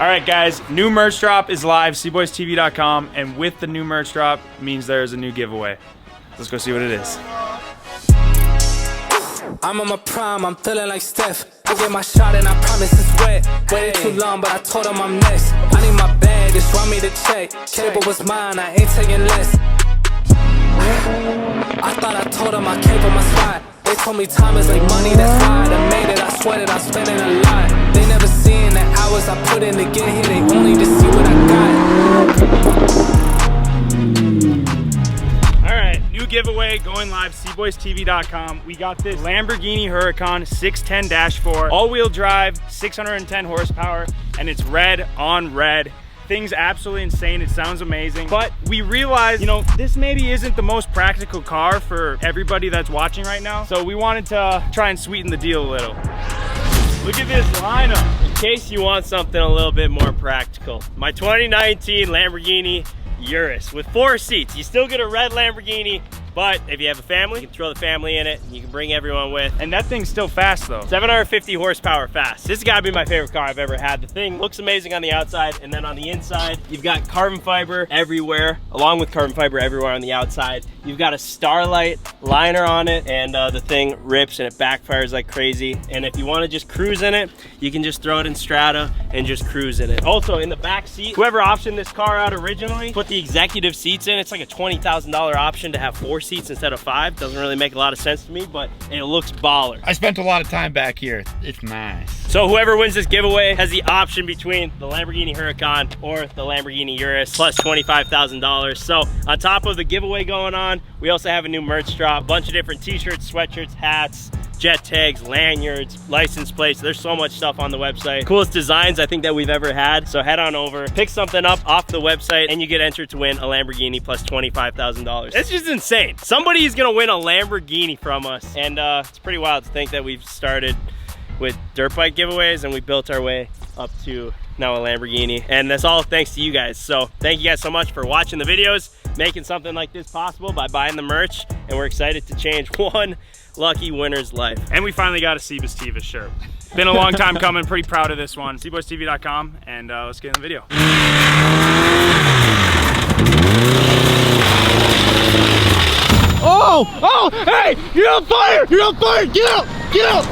All right, guys, new merch drop is live, Cboystv.com, and with the new merch drop means there's a new giveaway. Let's go see what it is. I'm on my prime, I'm feeling like Steph. I get my shot and I promise it's wet. Waited too long, but I told him I'm next. I need my bag, just want me to check. Cable was mine, I ain't taking less. I thought I told him I came for my spot. They told me time is like money, that's why I made it. I sweated, I spent it a lot. They never seen the hours I put in to get here. They only to see what I got. All right, new giveaway going live, Cboystv.com. We got this Lamborghini Huracan 610-4, all-wheel drive, 610 horsepower, and it's red on red. Thing's absolutely insane. It sounds amazing, but we realized, you know, this maybe isn't the most practical car for everybody that's watching right now. So we wanted to try and sweeten the deal a little. Look at this lineup. In case you want something a little bit more practical, my 2019 Lamborghini Urus with 4 seats. You still get a red Lamborghini, but if you have a family, you can throw the family in it and you can bring everyone with. And that thing's still fast though. 750 horsepower fast. This has got to be my favorite car I've ever had. The thing looks amazing on the outside, and then on the inside, you've got carbon fiber everywhere, along with carbon fiber everywhere on the outside. You've got a Starlight liner on it, and the thing rips and it backfires like crazy. And if you want to just cruise in it, you can just throw it in Strata and just cruise in it. Also, in the back seat, whoever optioned this car out originally, put the executive seats in. It's like a $20,000 option to have 4 seats instead of 5. Doesn't really make a lot of sense to me, but it looks baller. I spent a lot of time back here. It's nice. So whoever wins this giveaway has the option between the Lamborghini Huracan or the Lamborghini Urus plus $25,000. So on top of the giveaway going on, we also have a new merch drop, a bunch of different t-shirts, sweatshirts, hats, jet tags, lanyards, license plates. There's so much stuff on the website. Coolest designs I think that we've ever had. So head on over, pick something up off the website, and you get entered to win a Lamborghini plus $25,000. It's just insane. Somebody is gonna win a Lamborghini from us. And it's pretty wild to think that we've started with dirt bike giveaways and we built our way up to now a Lamborghini. And that's all thanks to you guys. So thank you guys so much for watching the videos, making something like this possible by buying the merch. And we're excited to change one lucky winner's life. And we finally got a Cboystv shirt. Been a long time coming, pretty proud of this one. Cboystv.com, and let's get in the video. Oh, hey, you're on fire! You're on fire! Get out! Get out!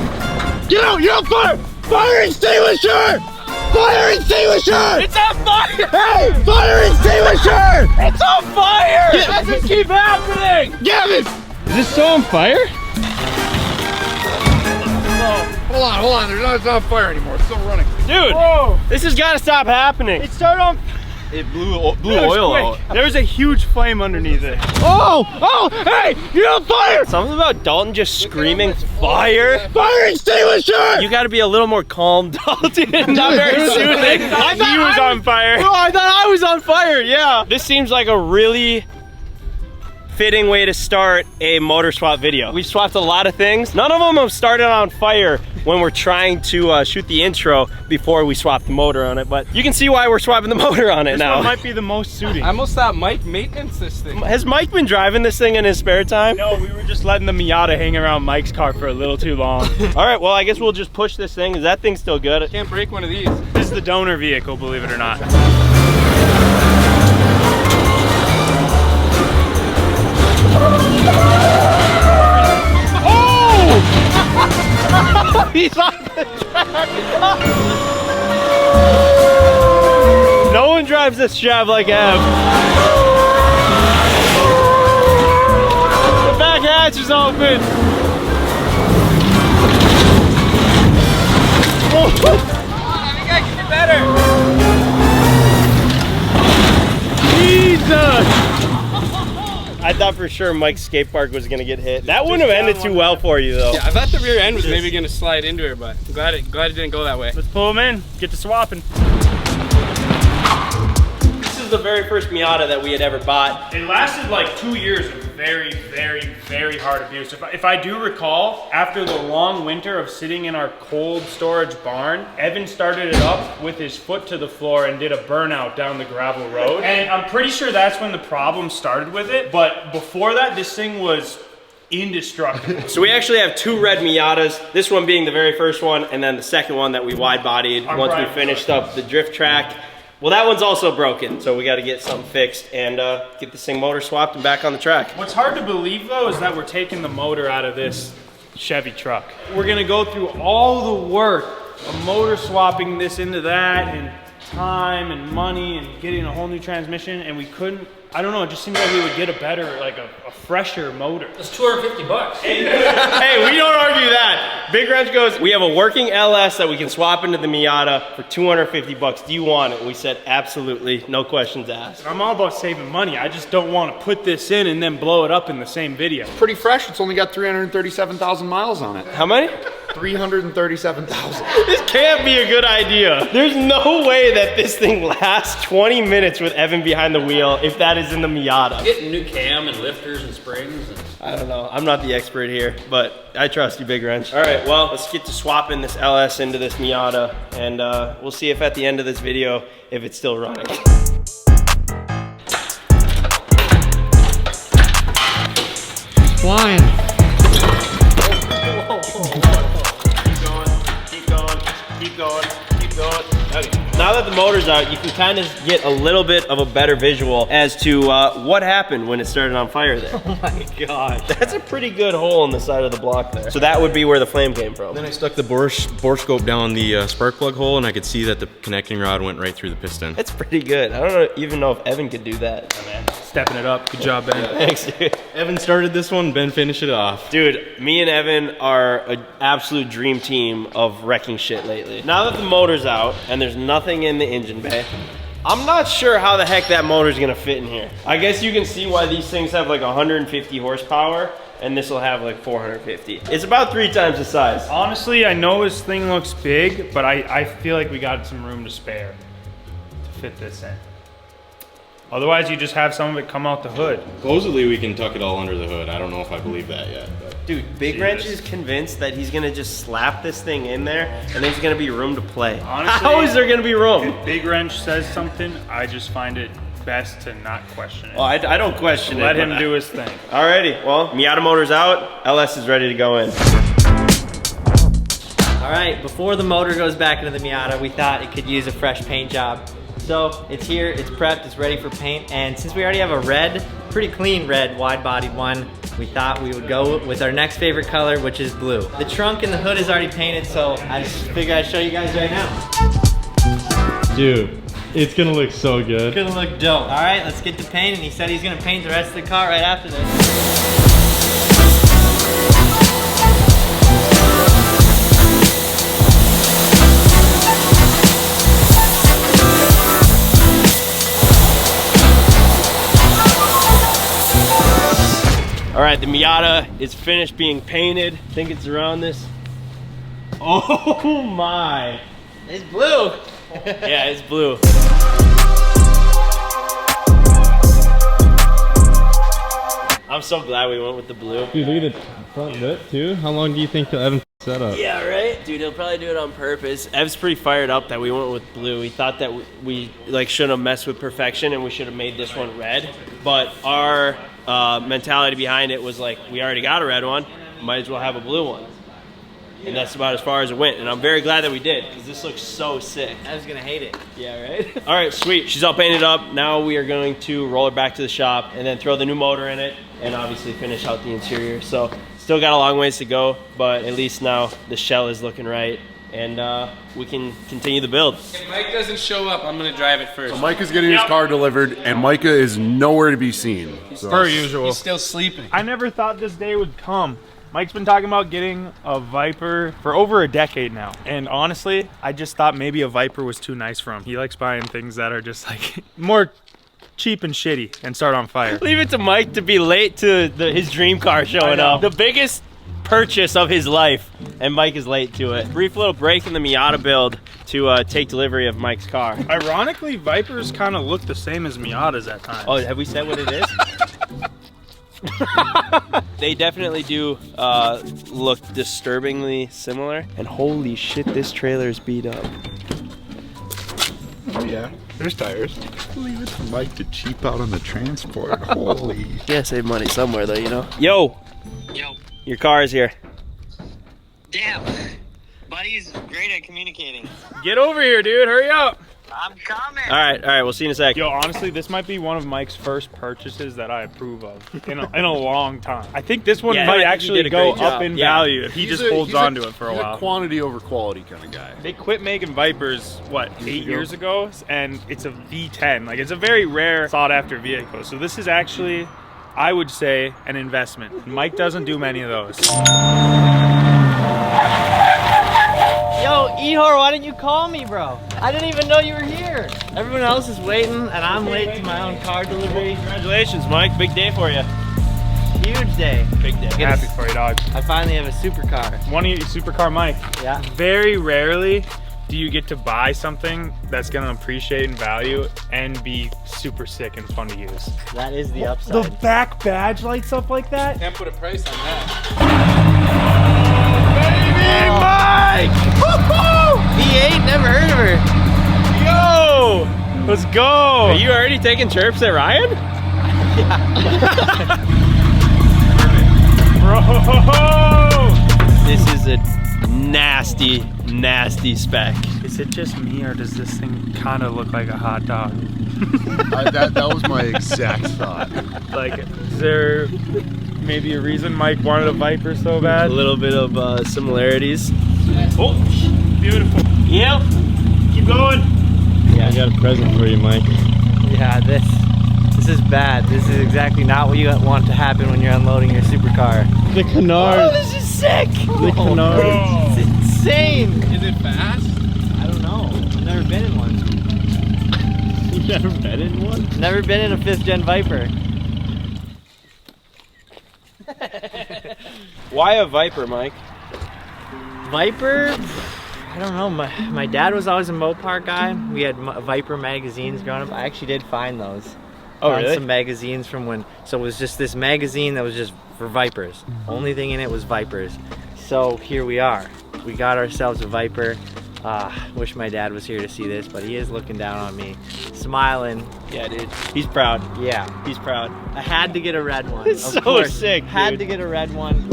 Get out! You're on fire! Fire extinguisher! Fire extinguisher! It's on fire! Hey, fire extinguisher! It's on fire! How does this keep happening? Gavin! Is this still on fire? Hold on, it's not on fire anymore, it's still running. Dude, Whoa. this has got to stop happening. It started on... It blew oil out. There was a huge flame underneath it. Oh, hey, you're on fire! Something about Dalton just screaming fire. Fire extinguisher! You got to be a little more calm, Dalton. Not very soothing. I thought he was on fire. Oh, I thought I was on fire, yeah. This seems like a really fitting way to start a motor swap video. We've swapped a lot of things. None of them have started on fire when we're trying to shoot the intro before we swap the motor on it, but you can see why we're swapping the motor on it This now. one might be the most suiting. I almost thought Mike maintenance this thing. Has Mike been driving this thing in his spare time? No, we were just letting the Miata hang around Mike's car for a little too long. All right, well, I guess we'll just push this thing. Is that thing still good? Can't break one of these. This is the donor vehicle, believe it or not. He's on the track. No one drives this Chev like Ev. The back hatch is open. I think I can do better. Jesus! I thought for sure Mike's skate park was gonna get hit. That wouldn't have ended too well for you though. Yeah, I thought the rear end was maybe gonna slide into her, but I'm glad it didn't go that way. Let's pull him in, get to swapping. This is the very first Miata that we had ever bought. It lasted like 2 years of very, very, very hard abuse. If I do recall, after the long winter of sitting in our cold storage barn, Evan started it up with his foot to the floor and did a burnout down the gravel road. And I'm pretty sure that's when the problem started with it. But before that, this thing was indestructible. So we actually have 2 red Miatas, this one being the very first one, and then the second one that we wide-bodied once we finished up the drift track. Well, that one's also broken, so we got to get something fixed and get this thing motor swapped and back on the track. What's hard to believe, though, is that we're taking the motor out of this Chevy truck. We're gonna go through all the work of motor swapping this into that, and time and money and getting a whole new transmission, and we couldn't. I don't know, it just seems like we would get a better, like a fresher motor. It's $250. Hey, we don't argue that. Big Wrench goes, we have a working LS that we can swap into the Miata for $250. Do you want it? We said absolutely, no questions asked. I'm all about saving money. I just don't want to put this in and then blow it up in the same video. Pretty fresh. It's only got 337,000 miles on it. How many? 337,000. This can't be a good idea. There's no way that this thing lasts 20 minutes with Evan behind the wheel if that is in the Miata. Getting new cam and lifters and springs. And I don't know. I'm not the expert here, but I trust you, Big Wrench. All right, well, let's get to swapping this LS into this Miata, and we'll see if at the end of this video, if it's still running. Flying. Keep going. Okay. Now that the motor's out, you can kind of get a little bit of a better visual as to what happened when it started on fire there. oh my gosh. That's a pretty good hole in the side of the block there. So that would be where the flame came from. Then I stuck the bore scope down the spark plug hole, and I could see that the connecting rod went right through the piston. That's pretty good. I don't even know if Evan could do that. Oh, man. Stepping it up. Good job, Ben. Thanks, dude. Evan started this one, Ben finished it off. Dude, me and Evan are an absolute dream team of wrecking shit lately. Now that the motor's out and there's nothing in the engine bay, I'm not sure how the heck that motor's gonna fit in here. I guess you can see why these things have like 150 horsepower and this will have like 450. It's about 3 times the size. Honestly, I know this thing looks big, but I feel like we got some room to spare to fit this in. Otherwise, you just have some of it come out the hood. Supposedly we can tuck it all under the hood. I don't know if I believe that yet. But. Dude, Big Wrench is convinced that he's gonna just slap this thing in there and there's gonna be room to play. Honestly, how is there gonna be room? If Big Wrench says something, I just find it best to not question it. Well, I don't question it. Let him do his thing. Alrighty, well, Miata motor's out. LS is ready to go in. All right, before the motor goes back into the Miata, we thought it could use a fresh paint job. So it's here, it's prepped, it's ready for paint, and since we already have a red, pretty clean red wide-bodied one, we thought we would go with our next favorite color, which is blue. The trunk and the hood is already painted, so I just figured I'd show you guys right now. Dude, it's gonna look so good. It's gonna look dope. All right, let's get to paint, and he said he's gonna paint the rest of the car right after this. All right, the Miata is finished being painted. I think it's around this. Oh my. It's blue. Yeah, it's blue. I'm so glad we went with the blue. Dude, look at the front bit too. How long do you think till Evan set up? Yeah, right? Dude, he'll probably do it on purpose. Ev's pretty fired up that we went with blue. He thought that we like shouldn't have messed with perfection and we should have made this one red. But our mentality behind it was like, we already got a red one, might as well have a blue one. And that's about as far as it went. And I'm very glad that we did, because this looks so sick. I was gonna hate it. Yeah, right? All right, sweet. She's all painted up. Now we are going to roll her back to the shop and then throw the new motor in it and obviously finish out the interior. So still got a long ways to go, but at least now the shell is looking right and we can continue the build. If Mike doesn't show up, I'm gonna drive it first. So Micah's getting his car delivered, and Micah is nowhere to be seen. So. Per usual. He's still sleeping. I never thought this day would come. Mike's been talking about getting a Viper for over a decade now. And honestly, I just thought maybe a Viper was too nice for him. He likes buying things that are just like more cheap and shitty and start on fire. Leave it to Mike to be late to his dream car showing up. The biggest purchase of his life, and Mike is late to it. Brief little break in the Miata build to take delivery of Mike's car. Ironically, Vipers kind of look the same as Miatas at times. Oh, have we said what it is? They definitely do look disturbingly similar. And holy shit, this trailer's beat up. Oh yeah, there's tires. Leave it to Mike to cheap out on the transport. Holy. Yeah, save money somewhere though, you know? Yo, Yo. Your car is here. Damn. Buddy's great at communicating. Get over here, dude. Hurry up. I'm coming. All right, we'll see you in a sec. Yo, honestly, this might be one of Mike's first purchases that I approve of in a long time. I think this one might actually go up in value if he just holds on to it for a while. He's a quantity over quality kind of guy. They quit making Vipers, what, 8 years ago? And it's a V10. Like, it's a very rare, sought-after vehicle. So this is actually, I would say, an investment. Mike doesn't do many of those. Yo, Ehor, why didn't you call me, bro? I didn't even know you were here. Everyone else is waiting, and I'm late to my own car delivery. Congratulations, Mike. Big day for you. Huge day. Big day. Happy for you, dog. I finally have a supercar. One of your supercar, Mike. Yeah. Very rarely do you get to buy something that's gonna appreciate in value and be super sick and fun to use. That is the upside. The back badge lights up like that? Can't put a price on that. Baby Mike! Woo-hoo! V8, never heard of her. Yo! Let's go! Are you already taking chirps at Ryan? Bro! This is a nasty, nasty spec. Is it just me, or does this thing kind of look like a hot dog? That was my exact thought. Like, is there maybe a reason Mike wanted a Viper so bad? A little bit of similarities. Oh, beautiful. Yep. Keep going. Yeah, I got a present for you, Mike. Yeah, this is bad. This is exactly not what you want to happen when you're unloading your supercar. The canard. Oh, this is sick! The canard. It's insane. Is it fast? I don't know. I've never been in one. You've never been in one? Never been in a 5th gen Viper. Why a Viper, Mike? Viper? I don't know. My dad was always a Mopar guy. We had Viper magazines growing up. I actually did find those. Oh, Found really? some magazines from when. So it was just this magazine that was just for Vipers. Only thing in it was Vipers. So here we are. We got ourselves a Viper. Wish my dad was here to see this, but he is looking down on me, smiling. Yeah, dude. He's proud. Yeah, He's proud. I had to get a red one. It's of so course. sick, Had dude. to get a red one.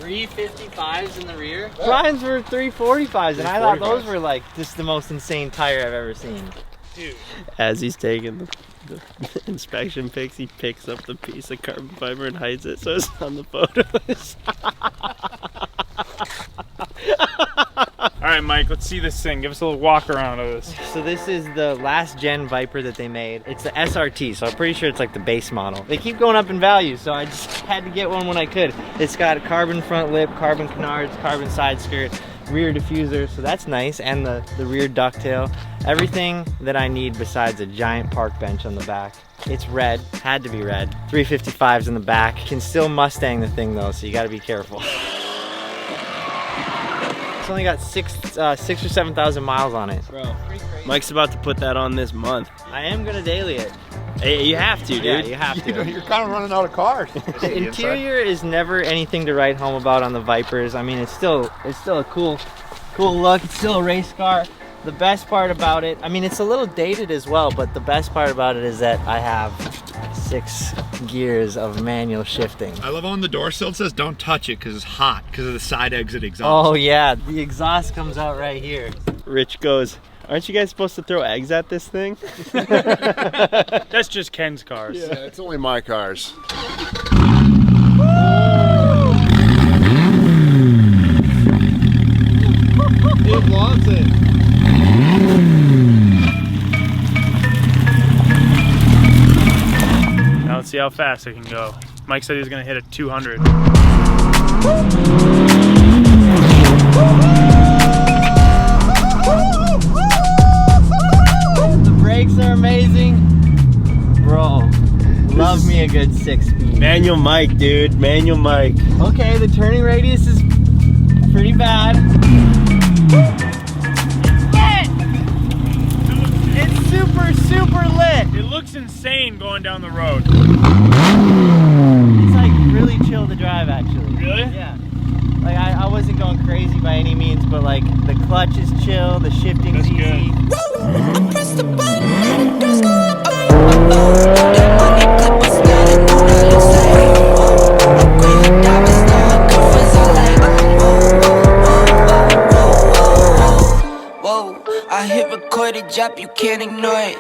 $355s in the rear. Ryan's were 345s, and I thought those were like just the most insane tire I've ever seen. Dude. As he's taking the inspection pics, he picks up the piece of carbon fiber and hides it so it's on the photos. All right, Mike, let's see this thing. Give us a little walk around of this. So this is the last gen Viper that they made. It's the SRT, so I'm pretty sure it's like the base model. They keep going up in value, so I just had to get one when I could. It's got carbon front lip, carbon canards, carbon side skirt, rear diffuser, so that's nice, and the rear ducktail. Everything that I need besides a giant park bench on the back. It's red, had to be red. 355s in the back. Can still Mustang the thing though, so you gotta be careful. It's only got 6 or 7,000 miles on it. Bro, Mike's about to put that on this month. I am gonna daily it. Hey, you have to, dude. Yeah, you have to. You're kind of running out of cars. The interior is never anything to write home about on the Vipers. I mean, it's still a cool look. It's still a race car. The best part about it, I mean, it's a little dated as well, but the best part about it is that I have 6 gears of manual shifting. I love on the door sill it says don't touch it because it's hot because of the side exit exhaust. Oh yeah, the exhaust comes out right here. Rich goes, aren't you guys supposed to throw eggs at this thing? That's just Ken's cars. Yeah, it's only my cars. It wants it. Now let's see how fast it can go. Mike said he was gonna hit a 200. The brakes are amazing. Bro, love me a good 6-speed. Manual Mike, dude. Manual Mike. Okay, the turning radius is pretty bad. It's super lit. It looks insane going down the road. It's like really chill to drive actually. Really? Yeah. Like I wasn't going crazy by any means, but like the clutch is chill, the shifting's easy. Good. I press the button and it does go up. That money clip was static, no that looks like upgrade diamonds, now girlfriends are like whoa, I hit record a drop, you can't ignore it.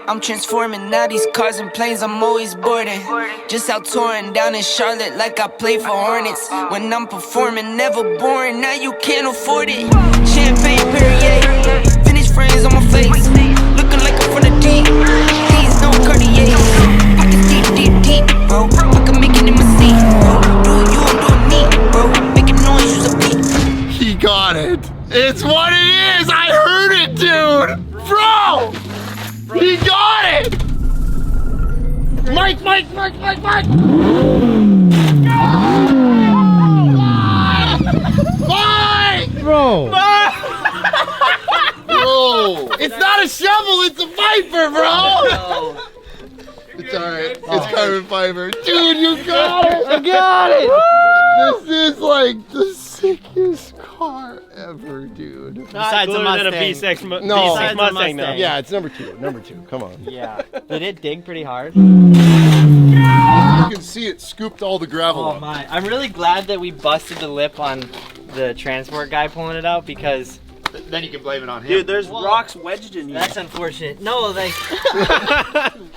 I'm transforming now these cars and planes, I'm always boarding. Just out touring down in Charlotte like I play for Hornets. When I'm performing, never boring, now you can't afford it. Champagne Perrier, finished friends on my face, looking like I'm from the deep. These no Cartier, pockets deep, deep, deep, bro. I can make it in my seat, bro. Do you, I'm doing me, bro. Making noise, use a beat. He got it. It's what it is. I heard it, dude. Bro, he got it. Mike. Mike. Bro. Bro. It's not a shovel. It's a Viper, bro. It's alright. It's carbon fiber. Dude, you got it. I got it. This is like the sickest car ever, dude. Besides a Mustang. B6 No. B6 Mustang, though. Yeah, it's number two. Come on. Yeah. Did it dig pretty hard? You can see it scooped all the gravel Oh up. my. I'm really glad that we busted the lip on the transport guy pulling it out because Then you can blame it on him. Dude, there's rocks wedged in you. that's unfortunate. No, like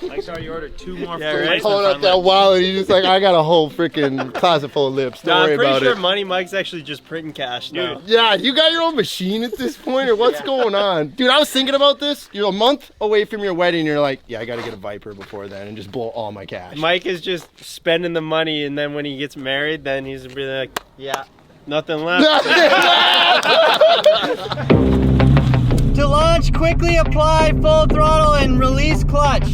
I saw you order 2 more Yeah, full right? lips Pulling on out that wallet, he's just like, I got a whole freaking closet full of lips. Don't No, worry I'm pretty about sure it. Money Mike's actually just printing cash now. Dude. Yeah, you got your own machine at this point, or what's going on? Dude, I was thinking about this. You're a month away from your wedding, you're like, yeah, I gotta get a Viper before then and just blow all my cash. Mike is just spending the money, and then when he gets married, then he's really like, yeah. nothing left. To launch, quickly apply full throttle and release clutch.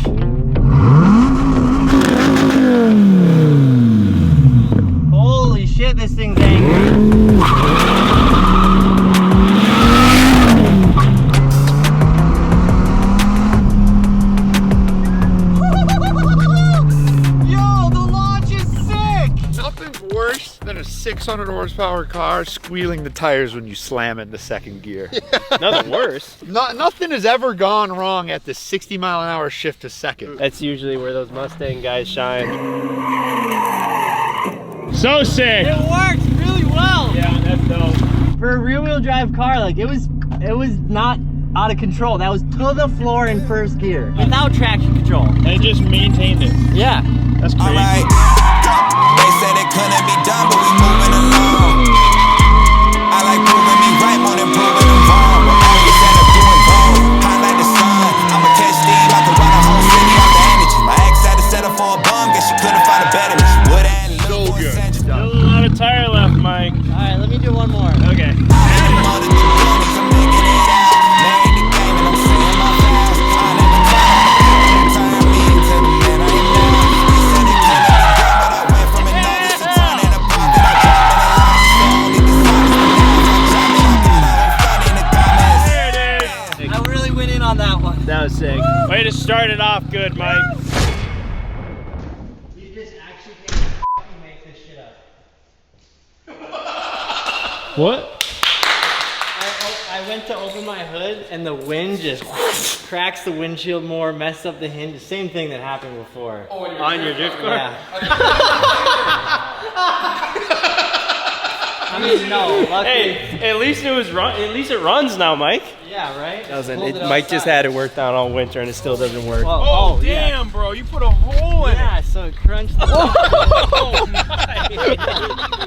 Holy shit, this thing's angry. Yo, the launch is sick! Nothing's worse than a 600 horsepower car squealing the tires when you slam into second gear. Nothing worse. Nothing has ever gone wrong at the 60-mile-an-hour shift to second. That's usually where those Mustang guys shine. So sick. It works really well. Yeah, that's dope. For a rear-wheel drive car, like it was not out of control. That was to the floor in first gear without traction control. And it just maintained it. Yeah. That's crazy. Alright. They said it couldn't be done, but we moving along. I like proving me right more than proving them wrong. But I always end up doing both. Hot like the sun. I'ma catch steam, I can run a whole city off the energy. My ex had to settle for a bum, guess she couldn't find a better me. She would have had a little more sense. Still a lot of tire left, Mike. All right, let me do one more. Okay. I really went in on that one. That was sick. Way to start it off good, Mike. You just actually can make this shit up. What? I went to open my hood and the wind just cracks the windshield more, messed up the hinge. Same thing that happened before. On your drift car? Yeah. I mean, no. Luckily, Hey, at least it runs now, Mike. yeah, right? Mike just had it worked out all winter and it still doesn't work. Well, Oh, yeah. damn, bro. You put a hole in Yeah, so it crunched. Oh,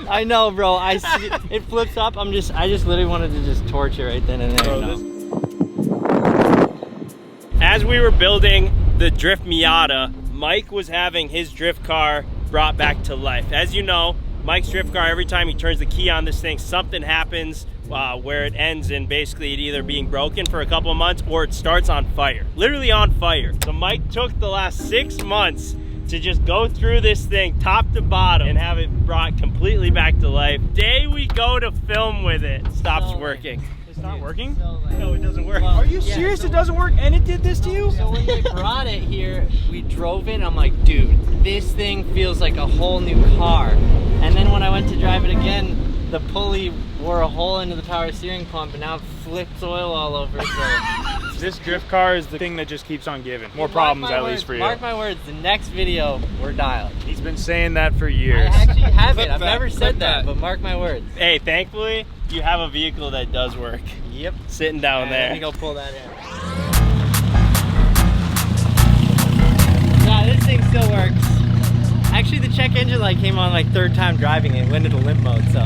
I know, bro. I see it flips up. I just literally wanted to just torch it right then and there. Bro, As we were building the Drift Miata, Mike was having his drift car brought back to life. As you know, Mike's drift car, every time he turns the key on this thing, something happens where it ends in basically it either being broken for a couple of months or it starts on fire, literally on fire. So Mike took the last 6 months to just go through this thing top to bottom and have it brought completely back to life. Day we go to film with it, stops working. It's not working? No, it doesn't work. Are you serious? It doesn't work and it did this to you? So when they brought it here, we drove it and I'm like, dude, this thing feels like a whole new car. And then when I went to drive it again the pulley wore a hole into the power steering pump and now it flips oil all over. So. This drift car is the thing that just keeps on giving. More problems at least for you. Mark my words, the next video, we're dialed. He's been saying that for years. I actually haven't. I've never said that, but mark my words. Hey, thankfully, you have a vehicle that does work. Yep. Sitting down there. Let me go pull that in. Yeah, this thing still works. Actually, the check engine light came on like third time driving it. Went into limp mode, so.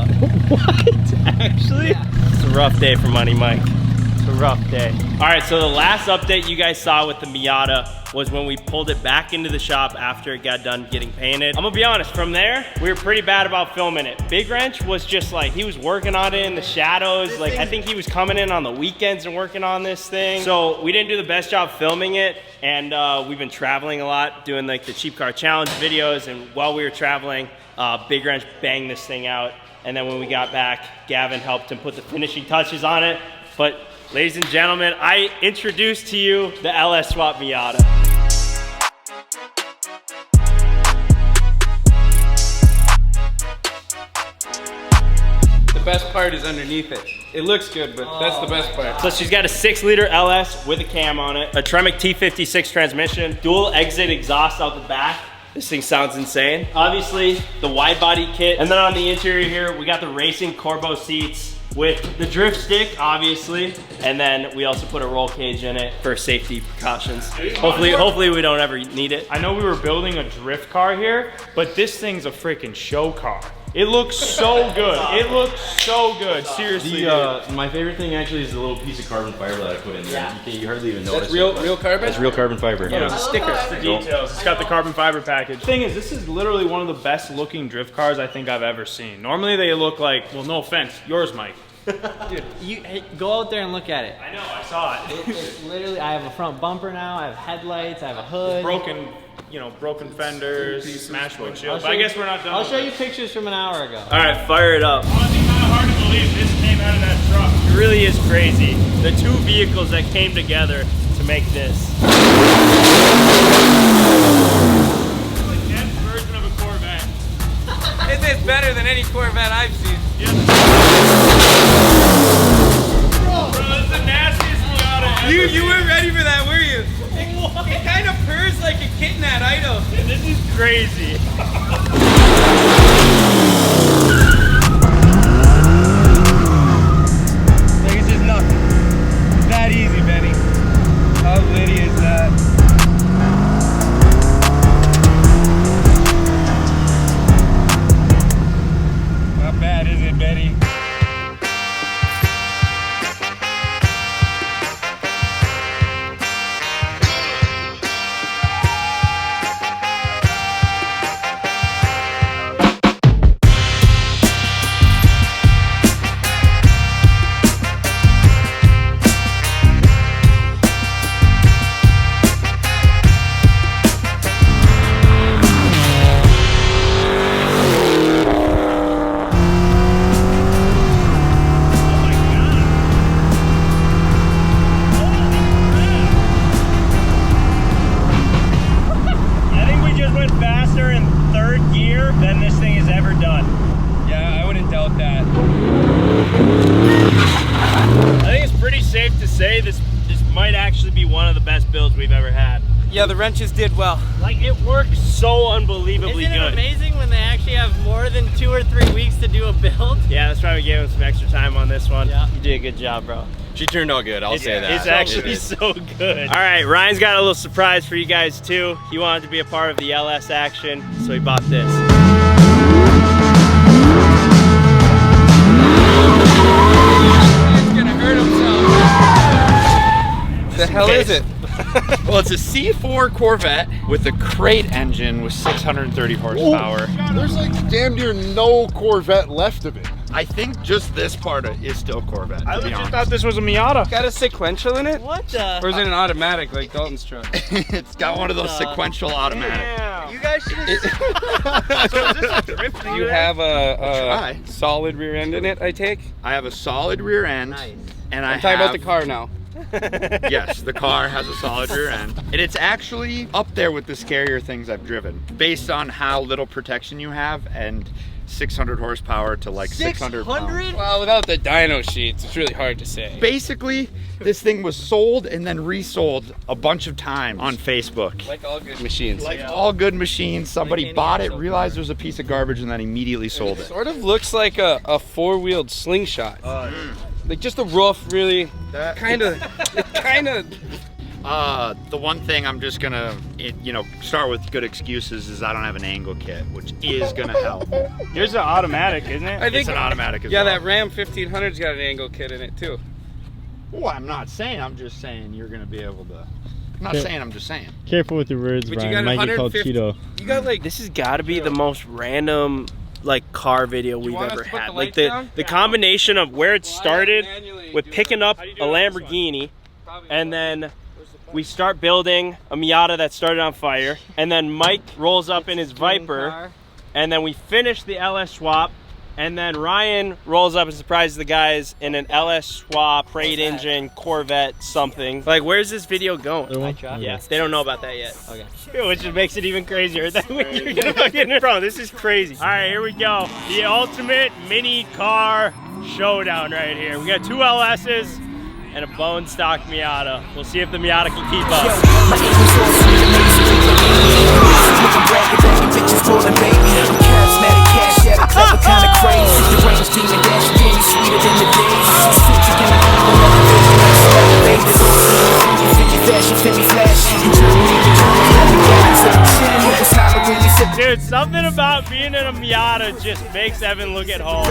What? Actually? Yeah. It's a rough day for Money Mike. It's a rough day. All right, so the last update you guys saw with the Miata was when we pulled it back into the shop after it got done getting painted. I'm gonna be honest, from there, we were pretty bad about filming it. Big Wrench was just like, he was working on it in the shadows. Like, I think he was coming in on the weekends and working on this thing. So we didn't do the best job filming it. And we've been traveling a lot, doing like the Cheap Car Challenge videos. And while we were traveling, Big Wrench banged this thing out. And then when we got back, Gavin helped him put the finishing touches on it. But ladies and gentlemen, I introduce to you the LS Swapped Miata. The best part is underneath it. It looks good, but that's the best part. So she's got a 6-liter LS with a cam on it, a Tremec T56 transmission, dual exit exhaust out the back. This thing sounds insane. Obviously, the wide body kit. And then on the interior here, we got the racing Corbo seats with the drift stick, obviously. And then we also put a roll cage in it for safety precautions. Hopefully we don't ever need it. I know we were building a drift car here, but this thing's a freaking show car. It looks so good. It looks so good. Seriously. My favorite thing actually is the little piece of carbon fiber that I put in there. Yeah. You hardly even notice. That's real carbon? That's real carbon fiber. Yeah, the stickers, the details. It's got the carbon fiber package. The thing is, this is literally one of the best looking drift cars I think I've ever seen. Normally they look like, well, no offense, yours, Mike. Dude, hey, go out there and look at it. I know, I saw it. It's literally, I have a front bumper now, I have headlights, I have a hood. Broken, you know, broken fenders, smashed windshield. But I you- guess we're not done. I'll with show it. you pictures from an hour ago. All right, fire it up. Honestly, kind of hard to believe this came out of that truck. It really is crazy. The two vehicles that came together to make this. It's like Jeff's version of a Corvette. It's better than any Corvette I've seen. Bro, that's the nastiest Miata ever. You weren't ready for that, were you? It kind of purrs like a kitten at idle. This is crazy. Like it's just nothing. It's that easy, Benny. How litty is that? How bad is it, Benny? I think we just went faster in third gear than this thing has ever done. Yeah, I wouldn't doubt that. I think it's pretty safe to say this might actually be one of the best builds we've ever had. Yeah, the wrenches did well. Like, it works so unbelievably Isn't it good. amazing when they actually have more than 2 or 3 weeks to do a build? Yeah, that's why we gave him some extra time on this one. Yeah. You did a good job, bro. She turned out good, I'll say that. It's actually so good. All right, Ryan's got a little surprise for you guys too. He wanted to be a part of the LS action, so he bought this. He's gonna hurt himself. The hell is it? Well, it's a C4 Corvette with a crate engine with 630 horsepower. There's like damn near no Corvette left of it. I think just this part is still Corvette. I to be legit honest. thought this was a Miata. Got a sequential in it? What the? Or is it an automatic like Dalton's truck? It's got one of those sequential automatic. Damn. You guys should have. So is this a drift thing? You have a Try. solid rear end in it, I take? I have a solid rear end, Nice. and I'm talking about the car now. Yes, the car has a solid rear end. And it's actually up there with the scarier things I've driven, based on how little protection you have and 600 horsepower to like 600 pounds. Well, without the dyno sheets, it's really hard to say. Basically, this thing was sold and then resold a bunch of times on Facebook. Like all good machines. Like all good machines, somebody bought it, realized it was a piece of garbage, and then immediately sold it. Sort of looks like a four-wheeled slingshot. Like just a rough, really, kind of. The one thing I'm just gonna, start with good excuses is I don't have an angle kit, which is gonna help. Yours an automatic, isn't it? I think It's an automatic as yeah, well. that Ram 1500's got an angle kit in it too. Well, I'm not saying, I'm just saying you're gonna be able to. I'm not saying, I'm just saying. Careful with the words, But Brian. you got Might get called 150 Cheeto. You got like This has got to be the most random like car video we've want us ever to put had. the Like lights down? the combination of where it started with picking up a Lamborghini, and then we start building a Miata that started on fire, and then Mike rolls up in his Viper, and then we finish the LS swap, and then Ryan rolls up and surprises the guys in an LS swap, freight engine, Corvette, something. Like, where's this video going? Yeah, they don't know about that yet. Okay. Which makes it even crazier. That you're gonna fucking, bro, this is crazy. All right, here we go. The ultimate mini car showdown right here. We got two LS's and a bone stock Miata. We'll see if the Miata can keep Dude, something about being in a Miata just makes Evan look at home.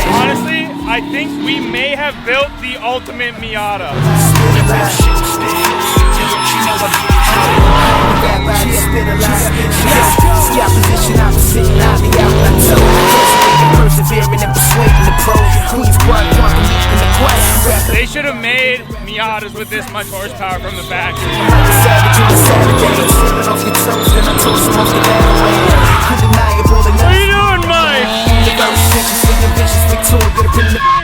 Honestly, I think we may have built the ultimate Miata. They should have made Miatas with this much horsepower from the factory. What are you doing, Mike?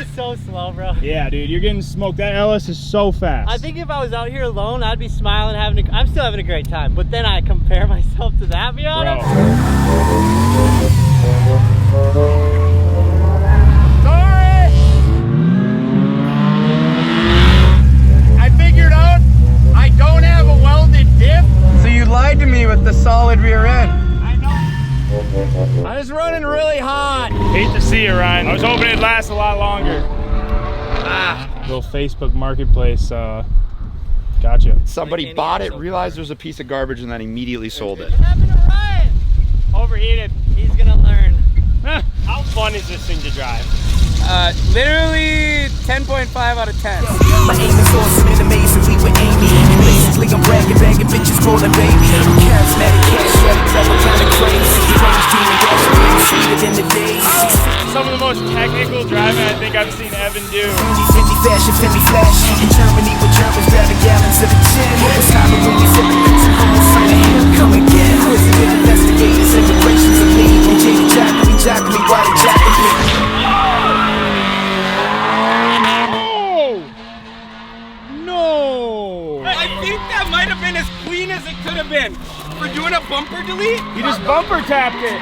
It's so slow, bro. Yeah, dude, you're getting smoked. That LS is so fast. I think if I was out here alone, I'd be smiling, I'm still having a great time. But then I compare myself to that Miata. I figured out I don't have a welded diff. So you lied to me with the solid rear end. I know. I was running really hot. Hate to see it, Ryan. I was hoping it'd last a lot longer. Little Facebook marketplace, gotcha. Somebody bought it, realized it was a piece of garbage, and then immediately sold it. What happened to Ryan? Overheated. He's gonna learn. How fun is this thing to drive? Literally 10.5 out of 10. My aim is awesome and amazing, we were aiming. Basically, I'm bragging, bagging bitches, calling baby. I'm charismatic, cash ready, clever, kinda crazy. Range demon, dash, really sweeter than the days. Some of the most technical driving I think I've seen Evan do. Fendi fashion, Fendi flash. In Germany, with Germans grabbing gallons of the gin. It's time when we sipping things and almost trying to hit. Come again. Inquisitive investigators, immigrations of me. And Jay jacking me, why they jacking me? No! I think that might have been as clean as it could have been. For doing a bumper delete? You just bumper tapped it.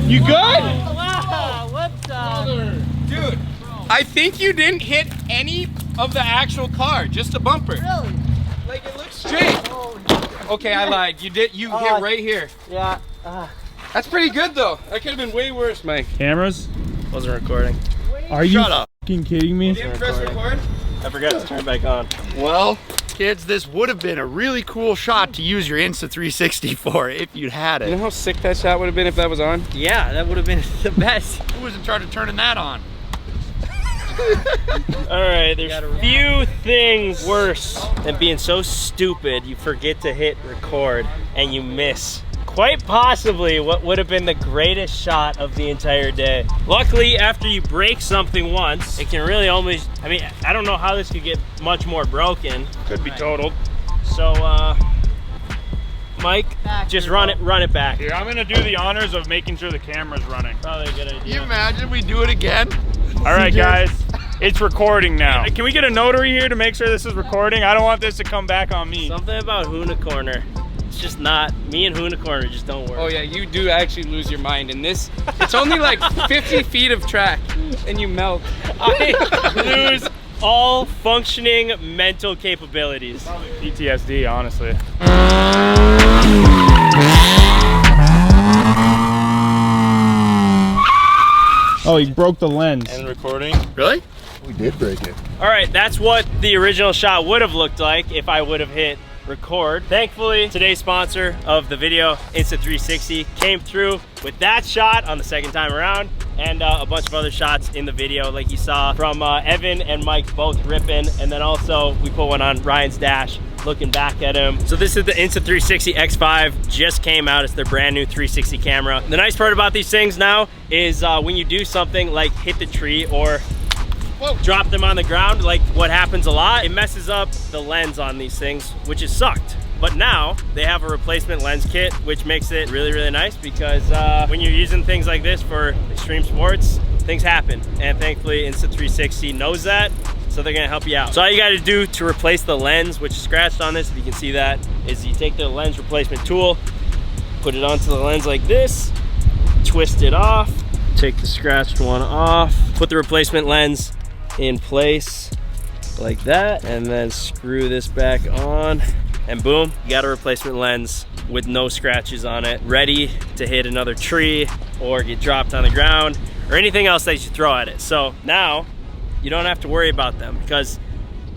You good? Wow, what's up? Dude, I think you didn't hit any of the actual car, just a bumper. Really? Like it looks straight. Okay, I lied. You hit right here. Yeah. That's pretty good though. That could have been way worse, Mike. Cameras? Wasn't recording. Are you Shut up. fucking kidding me? Didn't press record? I forgot to turn it back on. Well, kids, this would have been a really cool shot to use your Insta360 for if you'd had You know it. how sick that shot would have been if that was on? Yeah, that would have been the best. Who was in charge of turning that on? All right, there's few things worse than being so stupid you forget to hit record and you miss quite possibly what would have been the greatest shot of the entire day. Luckily, after you break something once, it can really almost, I mean, I don't know how this could get much more broken. Could be totaled. So, Mike, just run it back. Here, I'm gonna do the honors of making sure the camera's running. Probably a good idea. Can you imagine we do it again? All right, guys, it's recording now. Can we get a notary here to make sure this is recording? I don't want this to come back on me. Something about Hoona Corner. It's just not, me and Hoona Corner just don't work. Oh yeah, you do actually lose your mind in this. It's only like 50 feet of track and you melt. I lose all functioning mental capabilities. Probably PTSD, honestly. Oh, he broke the lens. And recording. Really? We did break it. All right, that's what the original shot would have looked like if I would have hit record. Thankfully, today's sponsor of the video, Insta360, came through with that shot on the second time around and a bunch of other shots in the video like you saw from Evan and Mike both ripping, and then also we put one on Ryan's dash looking back at him. So this is the Insta360 X5, just came out. It's their brand new 360 camera. The nice part about these things now is when you do something like hit the tree or drop them on the ground, like what happens a lot, it messes up the lens on these things, which is sucked. But now they have a replacement lens kit, which makes it really, really nice because when you're using things like this for extreme sports, things happen. And thankfully Insta360 knows that, so they're gonna help you out. So all you gotta do to replace the lens, which is scratched on this, if you can see that, is you take the lens replacement tool, put it onto the lens like this, twist it off, take the scratched one off, put the replacement lens in place like that, and then screw this back on, and boom, you got a replacement lens with no scratches on it, ready to hit another tree or get dropped on the ground or anything else that you throw at it. So now you don't have to worry about them because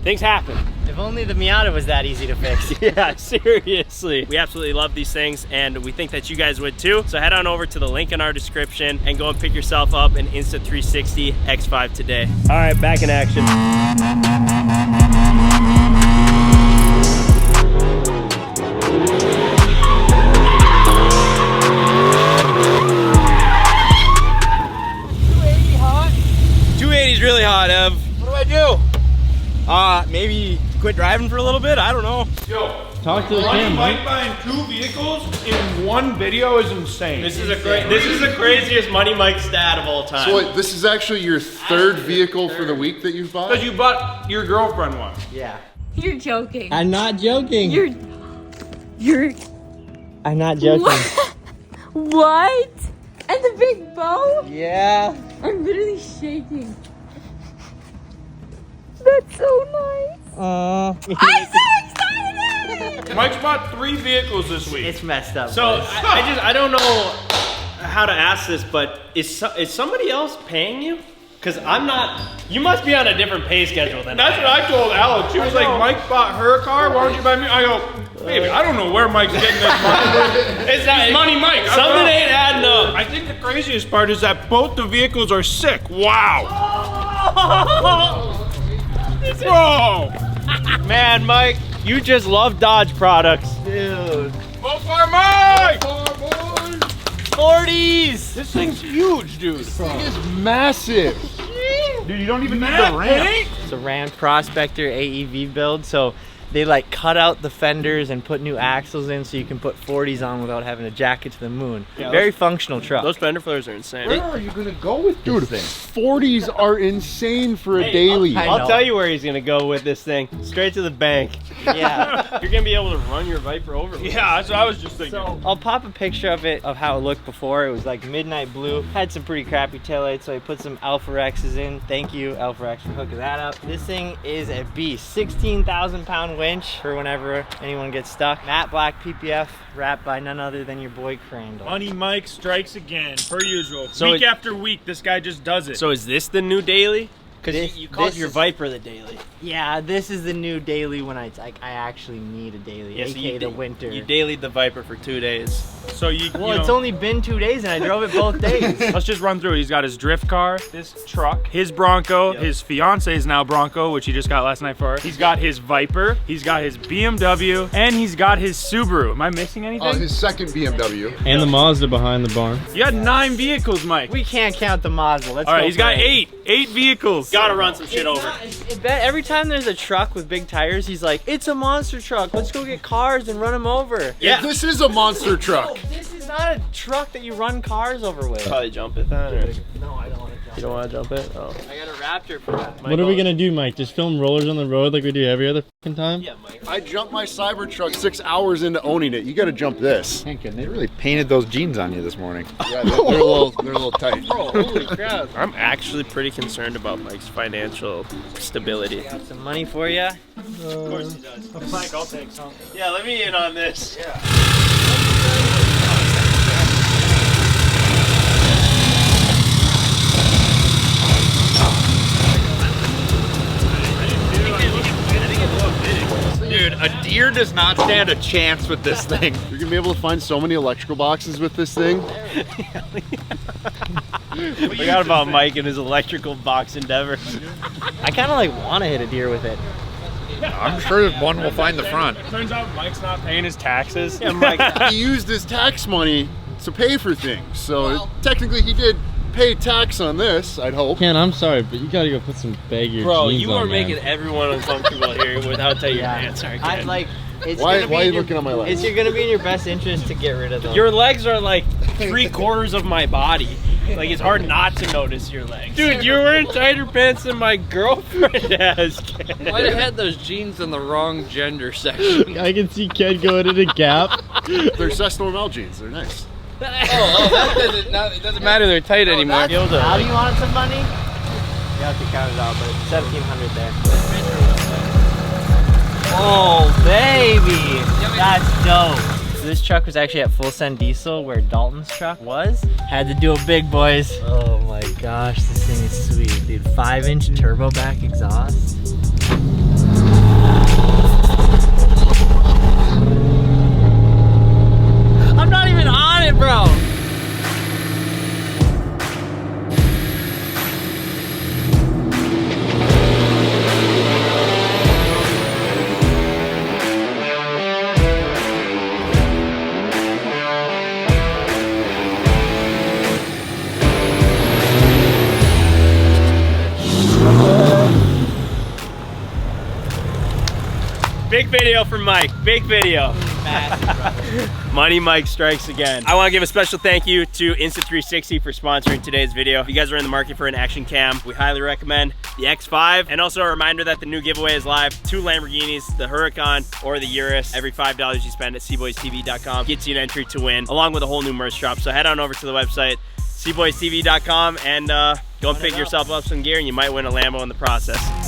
things happen. If only the Miata was that easy to fix. Yeah, seriously. We absolutely love these things and we think that you guys would too. So head on over to the link in our description and go and pick yourself up an Insta360 X5 today. All right, back in action. Really hot, Ev. What do I do? Maybe quit driving for a little bit. I don't know. Yo, talk to the camera. Mike buying 2 vehicles in one video is insane. This is the craziest Money Mike stat of all time. So wait, this is actually your 3rd vehicle for the week that you've bought? Because you bought your girlfriend one. Yeah. You're joking. I'm not joking. You're. I'm not joking. What? And the big bow? Yeah. I'm literally shaking. That's so nice. I'm so excited! Mike's bought 3 vehicles this week. It's messed up. So I don't know how to ask this, but is somebody else paying you? Because I'm not. You must be on a different pay schedule than That's what I told Alex. She was like, Mike bought her car. Why don't you buy me? I go, baby, I don't know where Mike's getting this money. It's not Money Mike. Something ain't adding up. I think the craziest part is that both the vehicles are sick. Wow. Bro. Man, Mike, you just love Dodge products. Dude. Vote for Mike. 40s. This thing's huge, dude. This thing is massive. Dude, you don't even need the ramp. It's a Ram Prospector AEV build, so they like cut out the fenders and put new axles in so you can put 40s on without having to jack it to the moon. Yeah, very functional truck. Those fender flares are insane. Where are you gonna go with this thing? 40s are insane for a daily. I'll tell you where he's gonna go with this thing. Straight to the bank. Yeah. You're gonna be able to run your Viper over. Yeah, that's what I was just thinking. So I'll pop a picture of it, of how it looked before. It was like midnight blue. Had some pretty crappy taillights, so I put some Alpha Rexes in. Thank you, Alpha Rex, for hooking that up. This thing is a beast. 16,000 pound winch for whenever anyone gets stuck. Matte black PPF wrapped by none other than your boy Crandall. Money Mike strikes again, per usual. So week after week, this guy just does it. So is this the new daily? Because you called your Viper the daily. Yeah, this is the new daily when I actually need a daily, Yeah, so aka the winter. You dailied the Viper for 2 days. So it's only been 2 days and I drove it both days. Let's just run through it. He's got his drift car, this truck, his Bronco, his fiance's now Bronco, which he just got last night for her. He's got his Viper, he's got his BMW, and he's got his Subaru. Am I missing anything? Oh, his second BMW. And the Mazda behind the barn. You got 9 vehicles, Mike. We can't count the Mazda. Let's All right, go he's got for it. 8 vehicles. Gotta run some shit over. Every time there's a truck with big tires, he's like, it's a monster truck. Let's go get cars and run them over. Yeah, this is a monster truck. This is not a truck that you run cars over with. Probably jump it then. Or... No, I don't want to jump. You don't want to jump it? Oh. I got a Raptor for that. What are we gonna do, Mike? Just film rollers on the road like we do every other fucking time? Yeah, Mike. I jumped my Cybertruck 6 hours into owning it. You got to jump this. Hankin, they really painted those jeans on you this morning. Yeah, they're a little tight. Bro, holy crap. I'm actually pretty concerned about Mike's financial stability. Got some money for you. Of course he does. Mike, I'll take some. Yeah, let me in on this. Yeah. Dude, a deer does not stand a chance with this thing. You're gonna be able to find so many electrical boxes with this thing. Forgot about Mike and his electrical box endeavors. I kind of like want to hit a deer with it. I'm sure one will find the front. Turns out Mike's not paying his taxes. Yeah, Mike. He used his tax money to pay for things, so technically he did pay tax on this, I'd hope. Ken, I'm sorry, but you gotta go put some baggier Bro, jeans you on, are man. making everyone uncomfortable here without telling your answer. I like. It's Why gonna be are you in your- looking at my legs? It's gonna be in your best interest to get rid of them. Your legs are like 3/4 of my body. Like, it's hard not to notice your legs. Dude, you're wearing tighter pants than my girlfriend has, Ken. Might have had those jeans in the wrong gender section. I can see Ken going in a Gap. They're Cess Normal jeans, they're nice. It doesn't matter, they're tight anymore. Now you wanted some money? You have to count it out, but it's 1,700 there. Oh, baby! That's dope. So this truck was actually at full send diesel where Dalton's truck was. Had to do it big, boys. Oh my gosh, this thing is sweet, dude. 5-inch turbo back exhaust. I'm not even on it, bro. Big video from Mike, big video. Money Mike strikes again. I want to give a special thank you to Insta360 for sponsoring today's video. If you guys are in the market for an action cam, we highly recommend the X5. And also a reminder that the new giveaway is live. 2 Lamborghinis, the Huracan or the Urus. Every $5 you spend at Cboystv.com gets you an entry to win, along with a whole new merch drop. So head on over to the website, Cboystv.com, and go and pick yourself up some gear, and you might win a Lambo in the process.